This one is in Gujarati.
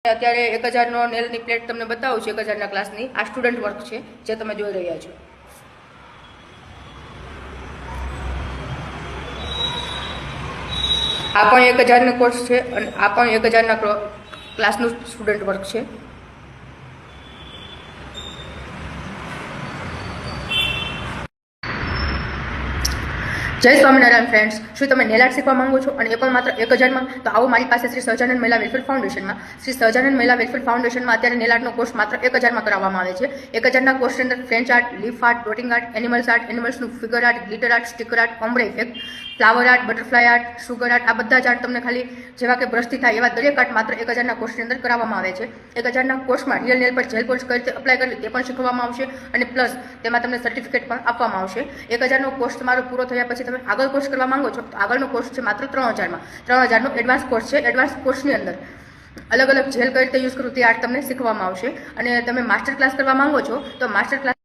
અત્યારે 1000નો નેલની પ્લેટ તમને બતાવું છું. 1000ના ક્લાસની આ સ્ટુડન્ટ વર્ક છે જે તમે જોઈ રહ્યા છો. આ પણ 1000નો કોર્સ છે અને આ પણ 1000ના ક્લાસનું સ્ટુડન્ટ વર્ક છે. જય સ્વામિનારાયણ ફ્રેન્ડ્સ. શું તમે નેલ આર્ટ શીખવા માંગો છો અને એ પણ માત્ર 1000માં? તો આવો મારી પાસે શ્રી સહજાનંદ મહિલા વેલફેર ફાઉન્ડેશનમાં. શ્રી સહજાનંદ મહિલા વેલફેર ફાઉન્ડેશનમાં અત્યારે નેલ આર્ટનો કોર્સ માત્ર 1000માં કરાવવામાં આવે છે. 1000ના કોર્સની અંદર French art, leaf art, dotting art, animals art, એનિમલ્સનું figure art, glitter art, sticker art, ombre effect, flower art, butterfly art, sugar art, આ બધા જ આર્ટ તમને ખાલી જેવા કે બ્રશથી થાય એવા દરેક આર્ટ માત્ર 1000ના કોર્સની અંદર કરાવવામાં આવે છે. 1000ના કોર્સમાં રિયલ નેલ પર જેલ પોલિશ કઈ રીતે અપ્લાય કરવી તે પણ શીખવવામાં આવશે અને પ્લસ તેમાં તમને સર્ટિફિકેટ પણ આપવામાં આવશે. 1000નો કોર્સ તમારો પૂરો થયા પછી તમે આગળ કોર્સ કરવા માંગો છો તો આગળનો કોર્સ છે માત્ર 3000માં. 3000નો એડવાન્સ કોર્સ છે. એડવાન્સ કોર્સની અંદર અલગ અલગ જેલ કઈ રીતે યુઝ કરવું તે આર્ટ તમને શીખવવામાં આવશે અને તમે માસ્ટર ક્લાસ કરવા માંગો છો તો માસ્ટર ક્લાસ